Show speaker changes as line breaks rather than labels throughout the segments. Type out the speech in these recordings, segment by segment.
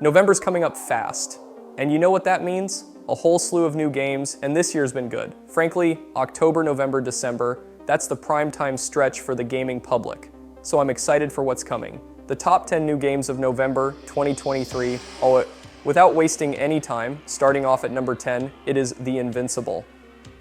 November's coming up fast, and you know what that means? A whole slew of new games, and this year's been good. Frankly, October, November, December, that's the prime time stretch for the gaming public. So I'm excited for what's coming. The top 10 new games of November 2023, without wasting any time, starting off at number 10, it is The Invincible.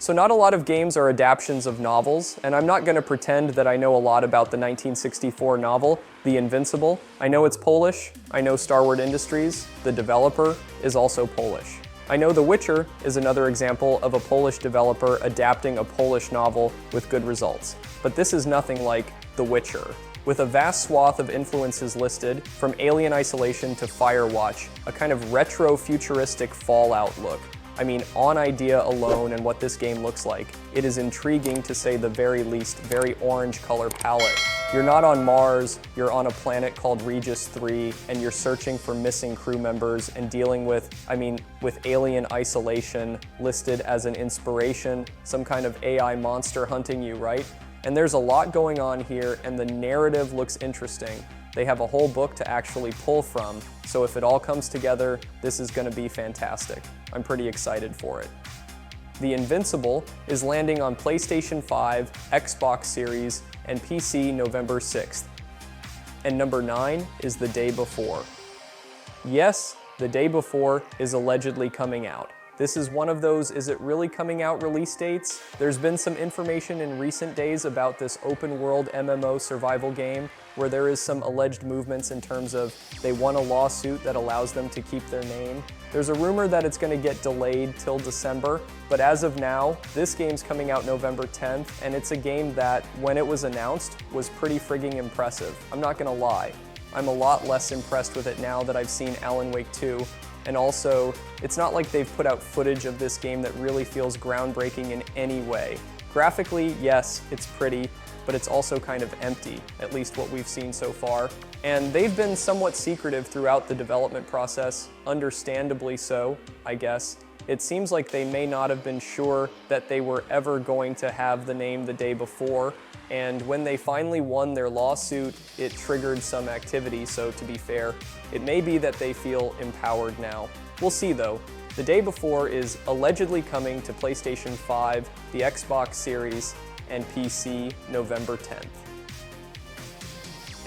So not a lot of games are adaptations of novels, and I'm not going to pretend that I know a lot about the 1964 novel, The Invincible. I know it's Polish, I know Starward Industries, the developer is also Polish. I know The Witcher is another example of a Polish developer adapting a Polish novel with good results. But this is nothing like The Witcher. With a vast swath of influences listed, from Alien Isolation to Firewatch, a kind of retro-futuristic Fallout look. I mean, on idea alone and what this game looks like, it is intriguing to say the very least, very orange color palette. You're not on Mars, you're on a planet called Regis 3, and you're searching for missing crew members and dealing with Alien Isolation listed as an inspiration, some kind of AI monster hunting you, right? And there's a lot going on here, and the narrative looks interesting. They have a whole book to actually pull from, so if it all comes together, this is going to be fantastic. I'm pretty excited for it. The Invincible is landing on PlayStation 5, Xbox Series, and PC November 6th. And number 9 is The Day Before. Yes, The Day Before is allegedly coming out. This is one of those is it really coming out release dates. There's been some information in recent days about this open world MMO survival game where there is some alleged movements in terms of they won a lawsuit that allows them to keep their name. There's a rumor that it's going to get delayed till December, but as of now, this game's coming out November 10th, and it's a game that, when it was announced, was pretty frigging impressive. I'm not going to lie. I'm a lot less impressed with it now that I've seen Alan Wake 2. And also, it's not like they've put out footage of this game that really feels groundbreaking in any way. Graphically, yes, it's pretty, but it's also kind of empty, at least what we've seen so far. And they've been somewhat secretive throughout the development process, understandably so, I guess. It seems like they may not have been sure that they were ever going to have the name The Day Before, and when they finally won their lawsuit, it triggered some activity, so to be fair, it may be that they feel empowered now. We'll see though. The Day Before is allegedly coming to PlayStation 5, the Xbox Series, and PC November 10th.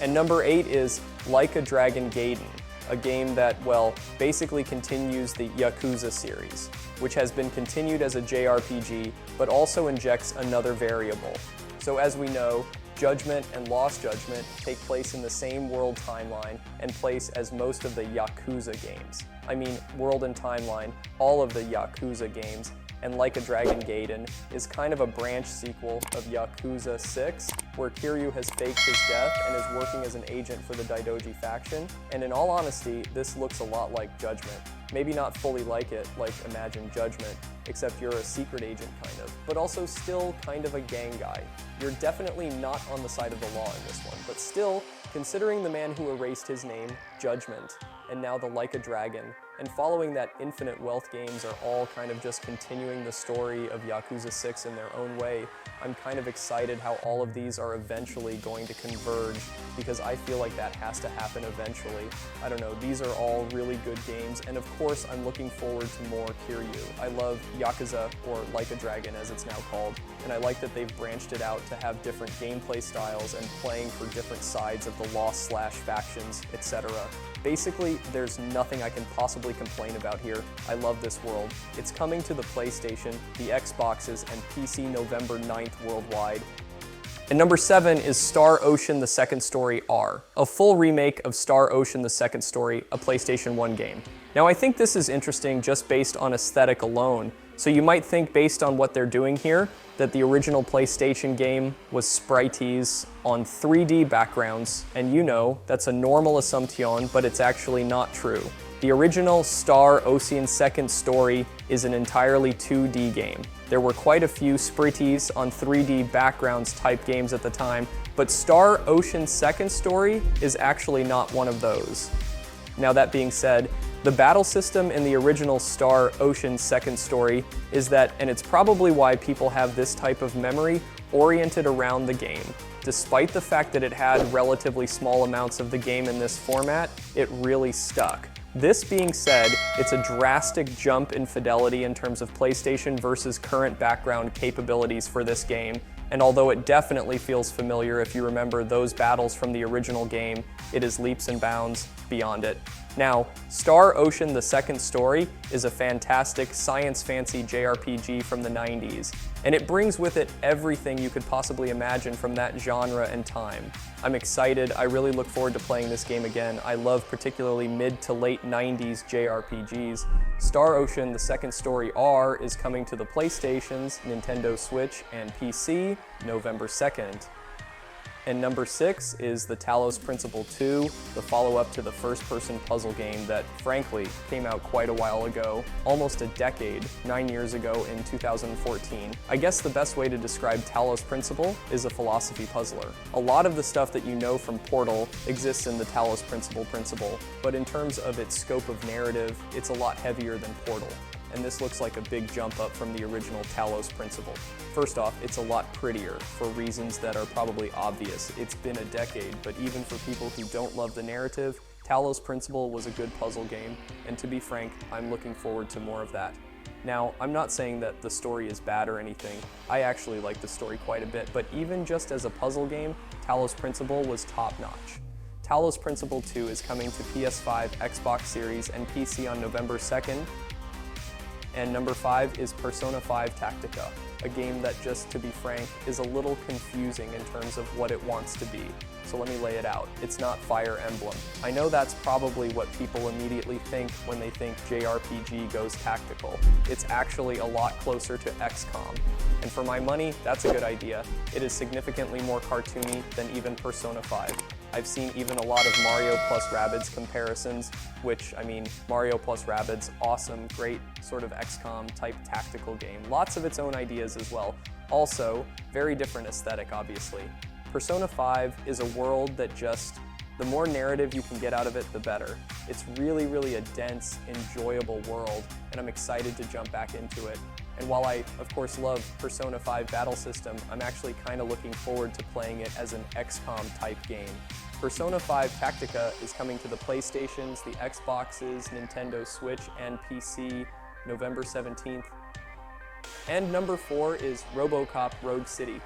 And number 8 is Like a Dragon Gaiden, a game that, well, basically continues the Yakuza series, which has been continued as a JRPG, but also injects another variable. So as we know, Judgment and Lost Judgment take place in the same world timeline and place as most of the Yakuza games. I mean, world and timeline, all of the Yakuza games, and Like a Dragon Gaiden is kind of a branch sequel of Yakuza 6, where Kiryu has faked his death and is working as an agent for the Daidoji faction. And in all honesty, this looks a lot like Judgment. Maybe not fully like it, like Imagine Judgment, except you're a secret agent kind of, but also still kind of a gang guy. You're definitely not on the side of the law in this one, but still, considering the man who erased his name, Judgment, and now the Like a Dragon, and following that Infinite Wealth games are all kind of just continuing the story of Yakuza 6 in their own way, I'm kind of excited how all of these are eventually going to converge, because I feel like that has to happen eventually. I don't know, these are all really good games, and of course I'm looking forward to more Kiryu. I love Yakuza, or Like a Dragon as it's now called, and I like that they've branched it out to have different gameplay styles and playing for different sides of the Lost/factions, etc. Basically, there's nothing I can possibly complain about here. I love this world. It's coming to the PlayStation, the Xboxes, and PC November 9th worldwide. And number 7 is Star Ocean: The Second Story R, a full remake of Star Ocean: The Second Story, a PlayStation 1 game. Now I think this is interesting just based on aesthetic alone. So you might think based on what they're doing here, that the original PlayStation game was sprites on 3D backgrounds, and you know, that's a normal assumption, but it's actually not true. The original Star Ocean Second Story is an entirely 2D game. There were quite a few sprites on 3D backgrounds type games at the time, but Star Ocean Second Story is actually not one of those. Now that being said, the battle system in the original Star Ocean Second Story is that, and it's probably why people have this type of memory, oriented around the game. Despite the fact that it had relatively small amounts of the game in this format, it really stuck. This being said, it's a drastic jump in fidelity in terms of PlayStation versus current background capabilities for this game, and although it definitely feels familiar if you remember those battles from the original game, it is leaps and bounds beyond it. Now, Star Ocean: The Second Story is a fantastic science fancy JRPG from the 90s, and it brings with it everything you could possibly imagine from that genre and time. I'm excited, I really look forward to playing this game again. I love particularly mid to late 90s JRPGs. Star Ocean: The Second Story R is coming to the PlayStations, Nintendo Switch, and PC November 2nd. And number 6 is the Talos Principle 2, the follow-up to the first-person puzzle game that, frankly, came out quite a while ago, almost a decade, 9 years ago in 2014. I guess the best way to describe Talos Principle is a philosophy puzzler. A lot of the stuff that you know from Portal exists in the Talos Principle, but in terms of its scope of narrative, it's a lot heavier than Portal. And this looks like a big jump up from the original Talos Principle. First off, it's a lot prettier, for reasons that are probably obvious. It's been a decade, but even for people who don't love the narrative, Talos Principle was a good puzzle game, and to be frank, I'm looking forward to more of that. Now, I'm not saying that the story is bad or anything. I actually like the story quite a bit, but even just as a puzzle game, Talos Principle was top-notch. Talos Principle 2 is coming to PS5, Xbox Series, and PC on November 2nd, and number 5 is Persona 5 Tactica, a game that, just to be frank, is a little confusing in terms of what it wants to be. So let me lay it out. It's not Fire Emblem. I know that's probably what people immediately think when they think JRPG goes tactical. It's actually a lot closer to XCOM. And for my money, that's a good idea. It is significantly more cartoony than even Persona 5. I've seen even a lot of Mario plus Rabbids comparisons, which, I mean, Mario plus Rabbids, awesome, great sort of XCOM type tactical game. Lots of its own ideas as well. Also, very different aesthetic, obviously. Persona 5 is a world that just, the more narrative you can get out of it, the better. It's really, really a dense, enjoyable world, and I'm excited to jump back into it. And while I, of course, love Persona 5 battle system, I'm actually kind of looking forward to playing it as an XCOM type game. Persona 5 Tactica is coming to the PlayStations, the Xboxes, Nintendo Switch, and PC November 17th. And number 4 is RoboCop Rogue City,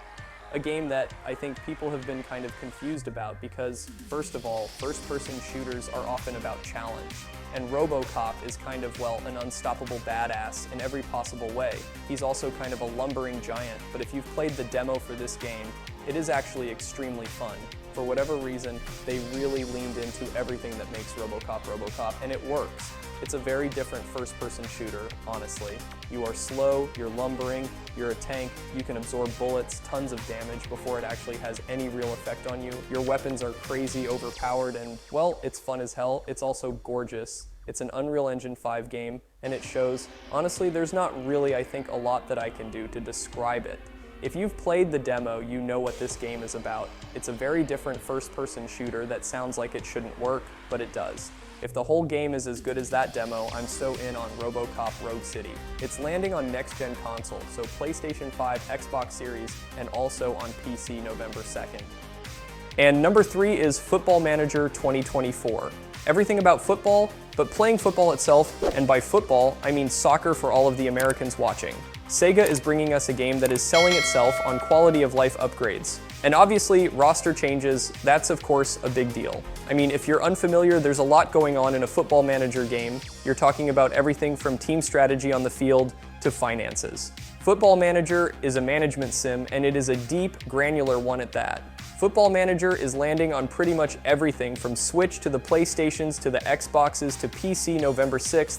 a game that I think people have been kind of confused about because, first of all, first-person shooters are often about challenge. And RoboCop is kind of, well, an unstoppable badass in every possible way. He's also kind of a lumbering giant, but if you've played the demo for this game, it is actually extremely fun. For whatever reason, they really leaned into everything that makes RoboCop RoboCop, and it works. It's a very different first-person shooter, honestly. You are slow, you're lumbering, you're a tank, you can absorb bullets, tons of damage before it actually has any real effect on you. Your weapons are crazy overpowered and, well, it's fun as hell. It's also gorgeous. It's an Unreal Engine 5 game, and it shows. Honestly, there's not really, I think, a lot that I can do to describe it. If you've played the demo, you know what this game is about. It's a very different first-person shooter that sounds like it shouldn't work, but it does. If the whole game is as good as that demo, I'm so in on RoboCop Rogue City. It's landing on next-gen consoles, so PlayStation 5, Xbox Series, and also on PC November 2nd. And number 3 is Football Manager 2024. Everything about football, but playing football itself, and by football, I mean soccer for all of the Americans watching. Sega is bringing us a game that is selling itself on quality of life upgrades. And obviously, roster changes, that's of course a big deal. I mean, if you're unfamiliar, there's a lot going on in a Football Manager game. You're talking about everything from team strategy on the field to finances. Football Manager is a management sim, and it is a deep, granular one at that. Football Manager is landing on pretty much everything from Switch to the PlayStations to the Xboxes to PC November 6th.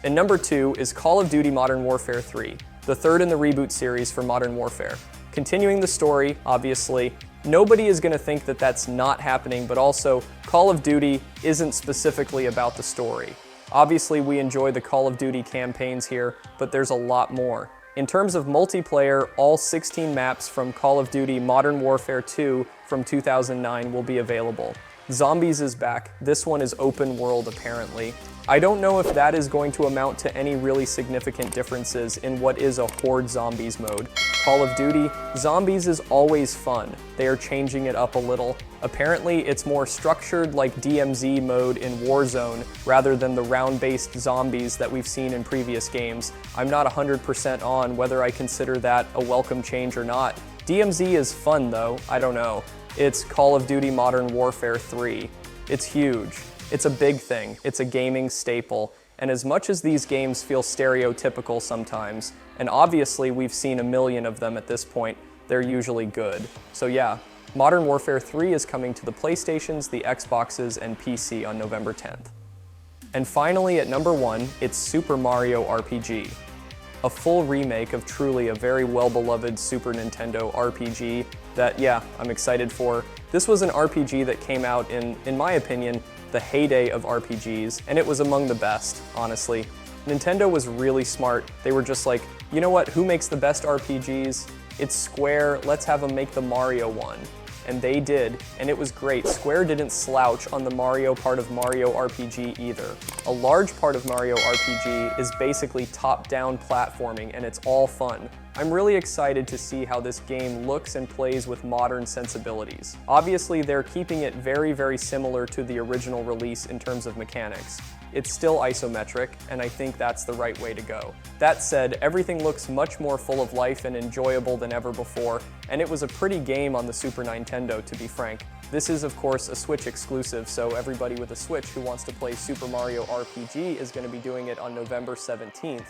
And number 2 is Call of Duty Modern Warfare 3, the third in the reboot series for Modern Warfare. Continuing the story, obviously, nobody is going to think that that's not happening, but also Call of Duty isn't specifically about the story. Obviously, we enjoy the Call of Duty campaigns here, but there's a lot more. In terms of multiplayer, all 16 maps from Call of Duty Modern Warfare 2 from 2009 will be available. Zombies is back. This one is open world, apparently. I don't know if that is going to amount to any really significant differences in what is a Horde Zombies mode. Call of Duty, zombies is always fun. They are changing it up a little. Apparently, it's more structured like DMZ mode in Warzone rather than the round-based zombies that we've seen in previous games. I'm not 100% on whether I consider that a welcome change or not. DMZ is fun though, I don't know. It's Call of Duty Modern Warfare 3. It's huge. It's a big thing. It's a gaming staple. And as much as these games feel stereotypical sometimes, and obviously we've seen a million of them at this point, they're usually good. So yeah, Modern Warfare 3 is coming to the PlayStations, the Xboxes, and PC on November 10th. And finally, at number 1, it's Super Mario RPG. A full remake of truly a very well-beloved Super Nintendo RPG that, yeah, I'm excited for. This was an RPG that came out in my opinion, the heyday of RPGs, and it was among the best, honestly. Nintendo was really smart. They were just like, you know what, who makes the best RPGs? It's Square, let's have them make the Mario one. And they did, and it was great. Square didn't slouch on the Mario part of Mario RPG either. A large part of Mario RPG is basically top-down platforming, and it's all fun. I'm really excited to see how this game looks and plays with modern sensibilities. Obviously, they're keeping it very, very similar to the original release in terms of mechanics. It's still isometric, and I think that's the right way to go. That said, everything looks much more full of life and enjoyable than ever before, and it was a pretty game on the Super Nintendo, to be frank. This is, of course, a Switch exclusive, so everybody with a Switch who wants to play Super Mario RPG is going to be doing it on November 17th.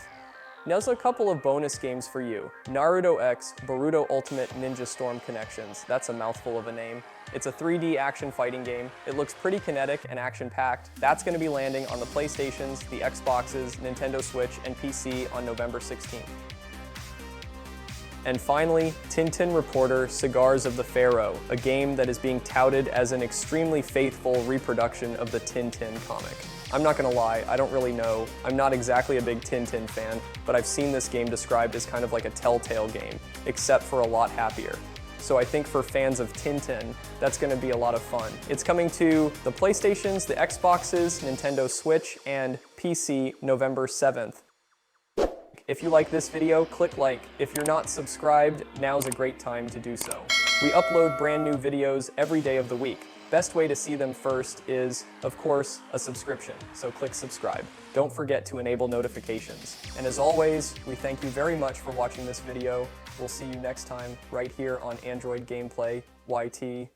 Now there's a couple of bonus games for you. Naruto X, Boruto Ultimate Ninja Storm Connections. That's a mouthful of a name. It's a 3D action fighting game. It looks pretty kinetic and action-packed. That's going to be landing on the PlayStations, the Xboxes, Nintendo Switch, and PC on November 16th. And finally, Tintin Reporter Cigars of the Pharaoh, a game that is being touted as an extremely faithful reproduction of the Tintin comic. I'm not gonna lie, I don't really know. I'm not exactly a big Tintin fan, but I've seen this game described as kind of like a Telltale game, except for a lot happier. So I think for fans of Tintin, that's gonna be a lot of fun. It's coming to the PlayStations, the Xboxes, Nintendo Switch, and PC November 7th. If you like this video, click like. If you're not subscribed, now's a great time to do so. We upload brand new videos every day of the week. Best way to see them first is, of course, a subscription, so click subscribe. Don't forget to enable notifications. And as always, we thank you very much for watching this video. We'll see you next time right here on Android Gameplay YT.